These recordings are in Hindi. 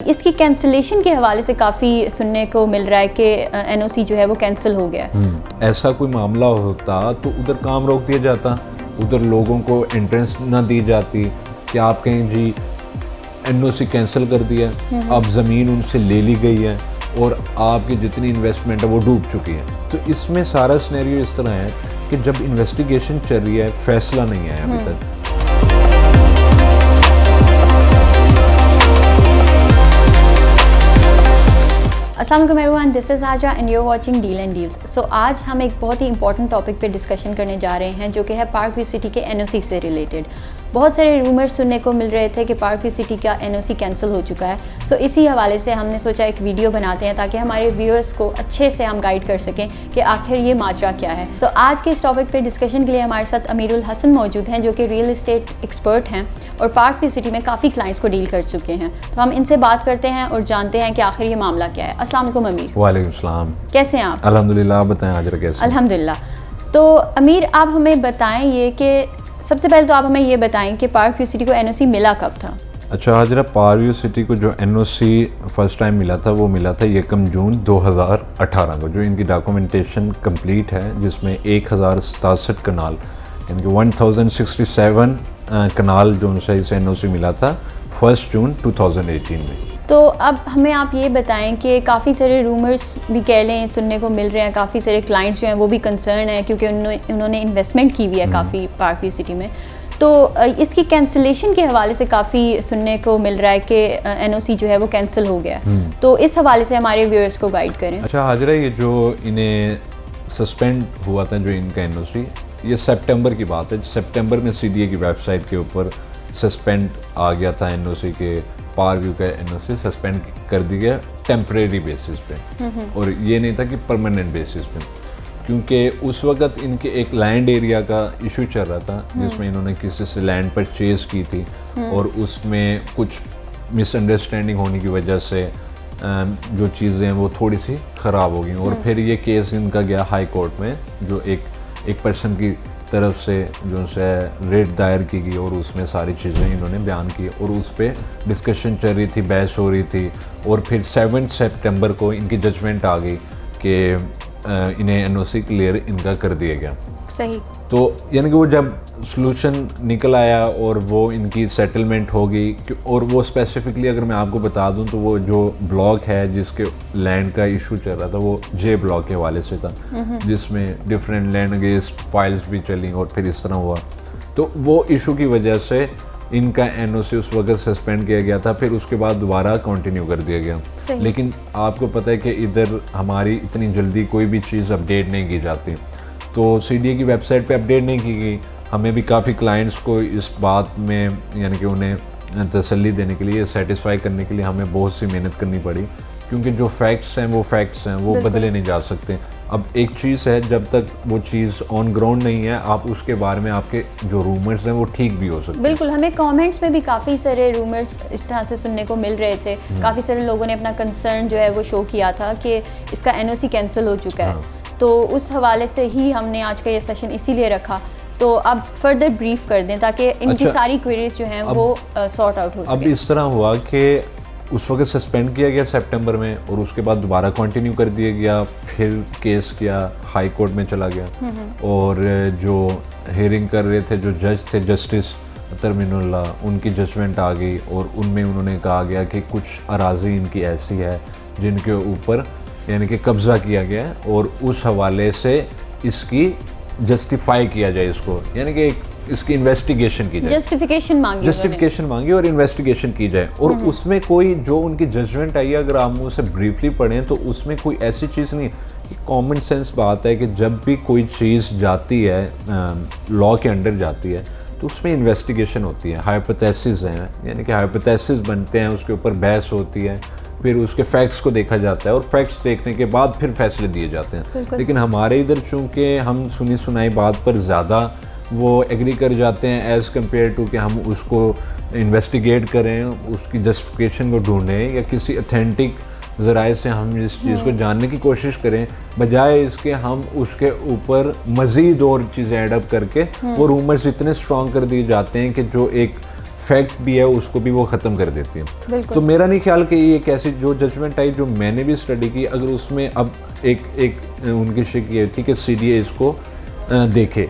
इसकी कैंसिलेशन के हवाले से काफ़ी सुनने को मिल रहा है कि एनओसी जो है वो कैंसिल हो गया है। ऐसा कोई मामला होता तो उधर काम रोक दिया जाता, उधर लोगों को एंट्रेंस ना दी जाती कि आप कहीं जी एनओसी कैंसिल कर दिया, अब ज़मीन उनसे ले ली गई है और आपकी जितनी इन्वेस्टमेंट है वो डूब चुकी है। तो इसमें सारा सिनेरियो इस तरह है कि जब इन्वेस्टिगेशन चल रही है, फैसला नहीं आया अभी तक। अस्सलाम वालेकुम एवरीवन, दिस इज़ आजा and you are watching deal and deals. So आज हम एक बहुत ही इंपॉर्टेंट टॉपिक पे डिस्कशन करने जा रहे हैं जो कि है पार्क व्यू सिटी के एनओसी से रिलेटेड। बहुत सारे रूमर्स सुनने को मिल रहे थे कि पार्क व्यू सिटी का एनओसी कैंसिल हो चुका है। सो इसी हवाले से हमने सोचा एक वीडियो बनाते हैं ताकि हमारे व्यूअर्स को अच्छे से हम गाइड कर सकें कि आखिर ये माजरा क्या है। सो आज के इस टॉपिक पे डिस्कशन के लिए हमारे साथ अमीरुल हसन मौजूद हैं जो कि रियल इस्टेट एक्सपर्ट हैं और पार्क व्यू सिटी में काफ़ी क्लाइंट्स को डील कर चुके हैं। तो हम इनसे बात करते हैं और जानते हैं कि आखिर ये मामला क्या है। अस्सलाम वालेकुम अमीर। वालेकुम सलाम। कैसे हैं आप? अल्हम्दुलिल्लाह, आप बताएं हाजिर कैसे? अल्हम्दुलिल्लाह। तो अमीर, आप हमें बताएं ये कि सबसे पहले तो आप हमें ये बताएं कि पार्क व्यू सिटी को एनओसी मिला कब था? अच्छा हाजरा, पार्क व्यू सिटी को जो एनओसी फर्स्ट टाइम मिला था वो मिला था 1 जून 2018 को, जो इनकी डॉक्यूमेंटेशन कंप्लीट है, जिसमें 1067 कनाल यानी कि 1067 कनाल जो उनसे इस एनओसी मिला था 1 जून 2018 में। तो अब हमें आप ये बताएं कि काफ़ी सारे रूमर्स भी कह लें सुनने को मिल रहे हैं, काफ़ी सारे क्लाइंट्स जो हैं वो भी कंसर्न है क्योंकि उन्होंने इन्वेस्टमेंट की हुई है काफ़ी पार्क व्यू सिटी में। तो इसकी कैंसिलेशन के हवाले से काफ़ी सुनने को मिल रहा है कि एनओसी जो है वो कैंसिल हो गया है। तो इस हवाले से हमारे व्यूअर्स को गाइड करें। अच्छा हाजरा, ये जो इन्हें सस्पेंड हुआ था जो इनका एनओसी, ये सितंबर की बात है। सितंबर में सीडीए की वेबसाइट के ऊपर सस्पेंड आ गया था एनओसी के, पार्क व्यू का एनओसी सस्पेंड कर दिया गया टेम्परेरी बेसिस पे, और ये नहीं था कि परमानेंट बेसिस पे, क्योंकि उस वक्त इनके एक लैंड एरिया का इशू चल रहा था जिसमें इन्होंने किसी से लैंड परचेज की थी और उसमें कुछ मिसअंडरस्टैंडिंग होने की वजह से जो चीज़ें हैं वो थोड़ी सी ख़राब हो गई और फिर ये केस इनका गया हाई कोर्ट में, जो एक पर्सन की तरफ से जो से रेट दायर की गई और उसमें सारी चीज़ें इन्होंने बयान की और उस पर डिस्कशन चल रही थी, बहस हो रही थी, और फिर 7 सितंबर को इनकी जजमेंट आ गई कि इन्हें एनओसी क्लियर इनका कर दिया गया। सही। तो यानी कि वो जब सलूशन निकल आया और वो इनकी सेटलमेंट हो गई, और वो स्पेसिफिकली अगर मैं आपको बता दूं तो वो जो ब्लॉक है जिसके लैंड का इशू चल रहा था वो जे ब्लॉक के हवाले से था, जिसमें डिफरेंट लैंड अगेंस्ट फाइल्स भी चली और फिर इस तरह हुआ। तो वो इशू की वजह से इनका एनओसी उस वक्त सस्पेंड किया गया था, फिर उसके बाद दोबारा कंटिन्यू कर दिया गया। लेकिन आपको पता है कि इधर हमारी इतनी जल्दी कोई भी चीज़ अपडेट नहीं की जाती, तो सीडीए की वेबसाइट पे अपडेट नहीं की गई। हमें भी काफ़ी क्लाइंट्स को इस बात में यानी कि उन्हें तसल्ली देने के लिए, सेटिस्फाई करने के लिए हमें बहुत सी मेहनत करनी पड़ी, क्योंकि जो फैक्ट्स हैं वो बदले नहीं जा सकते। अब एक चीज़ है, जब तक वो चीज़ ऑन ग्राउंड नहीं है, आप उसके बारे में आपके जो रूमर्स हैं वो ठीक भी हो सकते हैं। बिल्कुल, हमें कमेंट्स में भी काफ़ी सारे रूमर्स इस तरह से सुनने को मिल रहे थे। काफ़ी सारे लोगों ने अपना कंसर्न जो है वो शो किया था कि इसका एनओसी कैंसिल हो चुका है। तो उस हवाले से ही हमने आज का ये सेशन इसीलिए रखा। तो अब फर्दर ब्रीफ कर दें ताकि इनकी सारी क्वेरीज जो हैं वो सॉर्ट आउट हो सके। अब इस तरह हुआ कि उस वक्त सस्पेंड किया गया सितंबर में, और उसके बाद दोबारा कंटिन्यू कर दिया गया, फिर केस किया हाई कोर्ट में चला गया, और जो हियरिंग कर रहे थे जो जज थे जस्टिस तरमीनुल्लाह, उनकी जजमेंट आ गई और उनमें उन्होंने कहा गया कि कुछ अराजी इनकी ऐसी है जिनके ऊपर यानी कि कब्ज़ा किया गया है और उस हवाले से इसकी जस्टिफाई किया जाए इसको, यानी कि इसकी इन्वेस्टिगेशन की जाए, जस्टिफिकेशन मांगी और इन्वेस्टिगेशन की जाए। और उसमें कोई जो उनकी जजमेंट आई है, अगर आप उसे ब्रीफली पढ़ें तो उसमें कोई ऐसी चीज़ नहीं, कॉमन सेंस बात है कि जब भी कोई चीज़ जाती है लॉ के अंडर जाती है तो उसमें इन्वेस्टिगेशन होती है, हाइपोथेसिस हैं, यानी कि हाइपोथेसिस बनते हैं, उसके ऊपर बहस होती है, फिर उसके फैक्ट्स को देखा जाता है और फैक्ट्स देखने के बाद फिर फैसले दिए जाते हैं। लेकिन हमारे इधर चूँकि हम सुनी सुनाई बात पर ज़्यादा वो एग्री कर जाते हैं एज़ कम्पेयर टू कि हम उसको इन्वेस्टिगेट करें, उसकी जस्टिफिकेशन को ढूंढें या किसी अथेंटिक ज़राए से हम इस चीज़ को जानने की कोशिश करें, बजाय इसके हम उसके ऊपर मज़ीद और चीज़ें एडअप करके वो रूमर्स इतने स्ट्रॉन्ग कर दिए जाते हैं कि जो एक फैक्ट भी है उसको भी वो ख़त्म कर देती है। तो मेरा नहीं ख्याल कि ये एक ऐसी जो जजमेंट आई जो मैंने भी स्टडी की, अगर उसमें अब एक उनकी शिक ये थी कि CDA इसको देखे,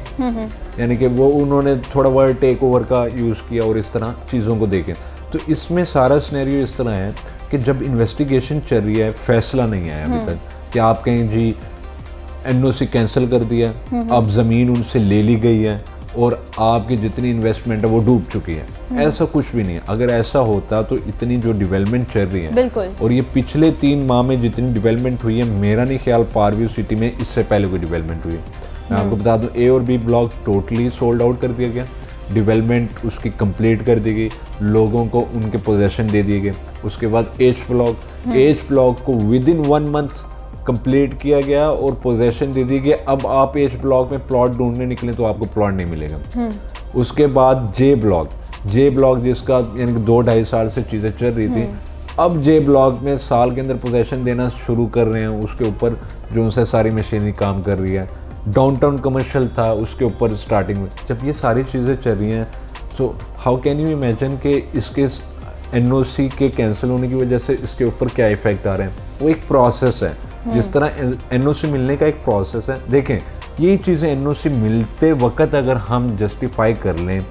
यानी कि वो उन्होंने थोड़ा वर्ड टेक ओवर का यूज़ किया और इस तरह चीज़ों को देखें। तो इसमें सारा सिनेरियो इस तरह है कि जब इन्वेस्टिगेशन चल रही है, फैसला नहीं आया अभी तक कि आप कहीं जी NOC कैंसिल कर दिया, अब ज़मीन उनसे ले ली गई है और आपकी जितनी इन्वेस्टमेंट है वो डूब चुकी है, ऐसा कुछ भी नहीं है। अगर ऐसा होता तो इतनी जो डेवलपमेंट चल रही है और ये पिछले 3 माह में जितनी डेवलपमेंट हुई है, मेरा नहीं ख्याल पारव्यू सिटी में इससे पहले कोई डेवलपमेंट हुई है। मैं आपको बता दूं A और B block totally sold out कर दिया गया, डेवलपमेंट उसकी कंप्लीट कर दी गई, लोगों को उनके पोजेशन दे दिए गए। उसके बाद H ब्लॉक को विदिन 1 मंथ कंप्लीट किया गया और पोजेशन दे दी गई। अब आप H ब्लॉक में प्लॉट ढूंढने निकले तो आपको प्लॉट नहीं मिलेगा। उसके बाद J ब्लॉक जिसका यानी कि 2-2.5 साल से चीज़ें चल रही थी, अब J ब्लॉक में साल के अंदर पोजेशन देना शुरू कर रहे हैं। उसके ऊपर जो उनसे सारी मशीनरी काम कर रही है। डाउनटाउन कमर्शियल था, उसके ऊपर स्टार्टिंग में जब ये सारी चीज़ें चल रही हैं, so how can you imagine कि इसके NOC के कैंसिल होने की वजह से इसके ऊपर क्या इफेक्ट आ रहे हैं। वो एक प्रोसेस है, जिस तरह NOC मिलने का एक प्रोसेस है। देखें, यही चीज़ें NOC मिलते वक्त अगर हम जस्टिफाई कर लें,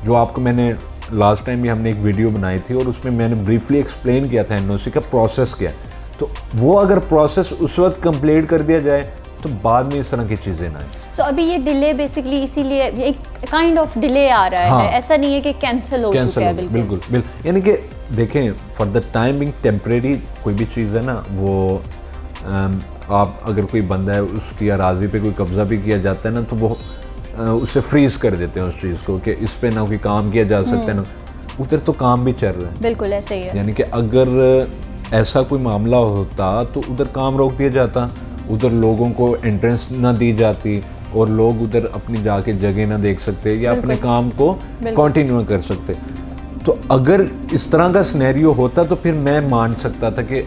जो आपको मैंने लास्ट टाइम भी हमने एक वीडियो बनाई थी और उसमें मैंने ब्रीफली एक्सप्लेन किया था NOC का प्रोसेस क्या है, तो वो अगर प्रोसेस उस वक्त कंप्लीट कर दिया जाए तो बाद में इस तरह की चीज़ें ना आए। सो अभी ये डिले बेसिकली इसीलिए एक काइंड ऑफ डिले आ रहा है, ऐसा नहीं है कि कैंसिल हो चुका है। बिल्कुल, यानी कि देखें, for the time being temporary कोई भी चीज़ है ना, वो आप अगर कोई बंदा है उसकी अराजी पे कोई कब्जा भी किया जाता है ना, तो वो उससे फ्रीज कर देते हैं उस चीज़ को कि इस पे ना कोई काम किया जा सकता है ना, उधर तो काम भी चल रहा है। बिल्कुल ऐसे ही है। यानी कि अगर ऐसा कोई मामला होता तो उधर काम रोक दिया जाता, उधर लोगों को एंट्रेंस ना दी जाती और लोग उधर अपनी जाके जगह ना देख सकते या अपने काम को कंटिन्यू कर सकते। तो अगर इस तरह का सिनेरियो होता तो फिर मैं मान सकता था कि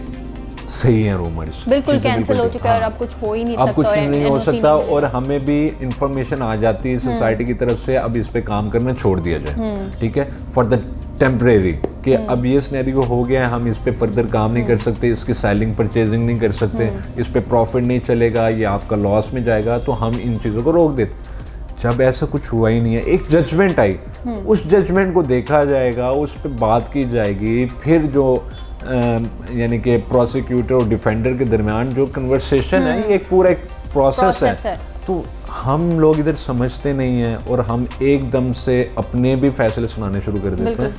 सही है रूमर्स, बिल्कुल कैंसिल हो चुका है और अब कुछ हो ही नहीं सकता, अब कुछ नहीं हो सकता और हमें भी इंफॉर्मेशन आ जाती है सोसाइटी की तरफ से, अब इस पे काम करना छोड़ दिया जाए, ठीक है, फॉर द टेम्परेरी, कि अब ये सिनेरियो हो गया है, हम इस पे फर्दर काम नहीं कर सकते, इसकी सेलिंग परचेजिंग नहीं कर सकते, इस पे प्रॉफिट नहीं चलेगा, ये आपका लॉस में जाएगा, तो हम इन चीज़ों को रोक देते। जब ऐसा कुछ हुआ ही नहीं है, एक जजमेंट आई, उस जजमेंट को देखा जाएगा, उस पर बात की जाएगी, फिर जो यानी कि प्रोसिक्यूटर और डिफेंडर के दरमियान जो कन्वर्सेशन है, ये एक पूरा एक प्रोसेस है। तो हम लोग इधर समझते नहीं हैं और हम एकदम से अपने भी फैसले सुनाने शुरू कर देते हैं।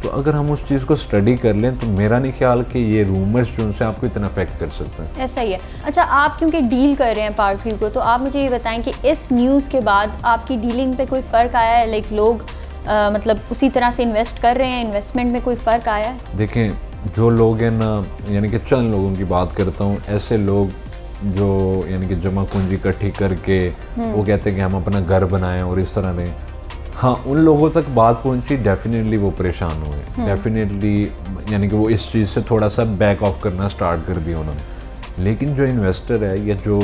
तो अगर हम उस चीज़ को स्टडी कर लें तो मेरा नहीं ख्याल कि ये रूमर्स जो उनसे आपको इतना अफेक्ट कर सकते हैं। ऐसा ही है। अच्छा, आप क्योंकि डील कर रहे हैं पार्क व्यू को, तो आप मुझे ये बताएं कि इस न्यूज़ के बाद आपकी डीलिंग पे कोई फ़र्क आया है? लाइक लोग मतलब उसी तरह से इन्वेस्ट कर रहे हैं, इन्वेस्टमेंट में कोई फ़र्क आया है? देखें, जो लोग हैं ना, यानी कि चंद लोगों की बात करता हूँ, ऐसे लोग जो यानी कि जमा पूंजी इकट्ठी करके वो कहते हैं कि हम अपना घर बनाएं और इस तरह नहीं, हाँ, उन लोगों तक बात पहुंची, डेफिनेटली वो परेशान हुए, डेफिनेटली यानी कि वो इस चीज़ से थोड़ा सा बैक ऑफ करना स्टार्ट कर दिया उन्होंने। लेकिन जो इन्वेस्टर है या जो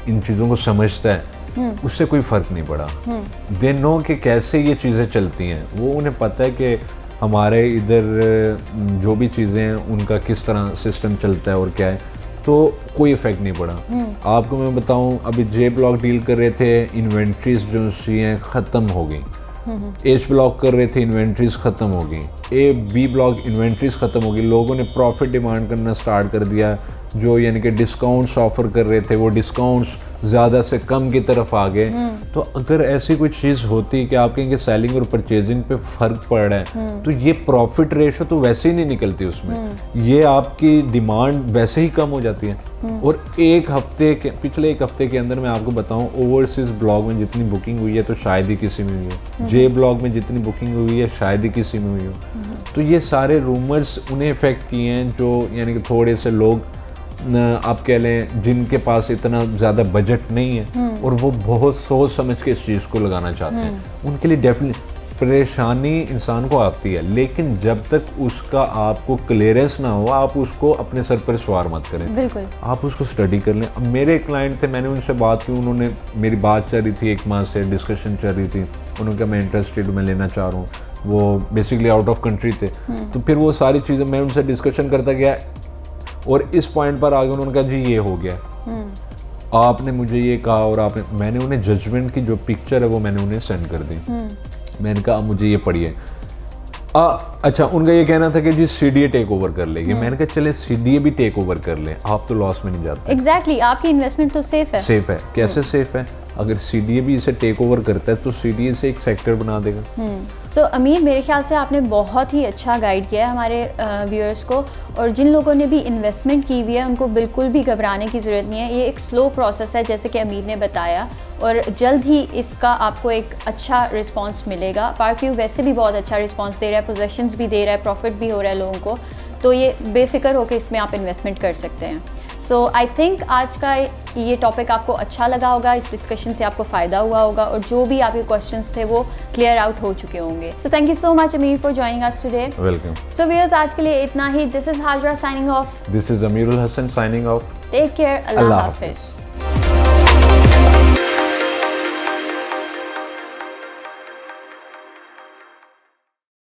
इन चीज़ों को समझता है, उससे कोई फ़र्क नहीं पड़ा। दे नो कि कैसे ये चीज़ें चलती हैं, वो उन्हें पता है कि हमारे इधर जो भी चीज़ें हैं उनका किस तरह सिस्टम चलता है और क्या है, तो कोई इफेक्ट नहीं पड़ा। आपको मैं बताऊं, अभी J ब्लॉक डील कर रहे थे, इन्वेंट्रीज जो सी हैं ख़त्म हो गई, H ब्लॉक कर रहे थे, इन्वेंट्रीज ख़त्म हो गई, A B ब्लॉक इन्वेंट्रीज ख़त्म हो गई, लोगों ने प्रॉफिट डिमांड करना स्टार्ट कर दिया, जो यानी कि डिस्काउंट्स ऑफर कर रहे थे वो डिस्काउंट्स ज़्यादा से कम की तरफ आ गए। तो अगर ऐसी कोई चीज़ होती कि आप कहेंगे सेलिंग और परचेजिंग पे फ़र्क पड़ रहा है, तो ये प्रॉफिट रेशो तो वैसे ही नहीं निकलती उसमें, ये आपकी डिमांड वैसे ही कम हो जाती है। और पिछले एक हफ्ते के अंदर मैं आपको बताऊं, ओवरसीज ब्लॉग में जितनी बुकिंग हुई है तो शायद ही किसी में हुई है, J ब्लॉग में जितनी बुकिंग हुई है शायद ही किसी में हुई हो। तो ये सारे रूमर्स उन्हें इफेक्ट किए हैं जो यानी कि थोड़े से लोग आप कह लें जिनके पास इतना ज़्यादा बजट नहीं है और वो बहुत सोच समझ के इस चीज़ को लगाना चाहते हैं, उनके लिए डेफिनेट परेशानी इंसान को आती है। लेकिन जब तक उसका आपको क्लियरेंस ना हो, आप उसको अपने सर पर सवार मत करें, बिल्कुल आप उसको स्टडी कर लें। अब मेरे क्लाइंट थे, मैंने उनसे बात की, उन्होंने मेरी बात चल रही थी, 1 माह से डिस्कशन चल रही थी, उन्होंने कहा मैं इंटरेस्टेड, मैं लेना चाह रहा हूँ। वो बेसिकली आउट ऑफ कंट्री थे। तो फिर वो सारी चीज़ें मैं उनसे डिस्कशन करता गया और इस पॉइंट पर आगे उन्होंने कहा जी ये हो गया, आपने मुझे ये कहा और मैंने उन्हें जजमेंट की जो पिक्चर है वो मैंने उन्हें सेंड कर दी। मैंने कहा मुझे ये पढ़िए। अच्छा, उनका ये कहना था कि जी सीडीए टेक ओवर कर लेगी। मैंने कहा चले सीडीए भी टेक ओवर कर लें, आप तो लॉस में नहीं जाते। एग्जैक्टली, आपकी इन्वेस्टमेंट तो सेफ है। सेफ है, कैसे सेफ है? अगर सीडीए भी इसे टेक ओवर करता है तो सीडीए से एक सेक्टर बना देगा। सो अमीर, मेरे ख्याल से आपने बहुत ही अच्छा गाइड किया है हमारे व्यूअर्स को, और जिन लोगों ने भी इन्वेस्टमेंट की हुई है उनको बिल्कुल भी घबराने की ज़रूरत नहीं है। ये एक स्लो प्रोसेस है जैसे कि अमीर ने बताया, और जल्द ही इसका आपको एक अच्छा रिस्पांस मिलेगा। पार्क व्यू वैसे भी बहुत अच्छा रिस्पांस दे रहा है, पोजेशंस भी दे रहा है, प्रॉफिट भी हो रहा है लोगों को, तो ये बेफिक्र होकर इसमें आप इन्वेस्टमेंट कर सकते हैं। सो आई थिंक आज का ये टॉपिक आपको अच्छा लगा होगा, इस डिस्कशन से आपको फ़ायदा हुआ होगा, और जो भी आपके क्वेश्चंस थे वो क्लियर आउट हो चुके होंगे। So thank you so much Amir for joining us today. Welcome. So viewers, आज के लिए इतना ही। This is Hajra signing off. This is Amirul Hasan signing off. Take care. अल्लाह हाफिज़।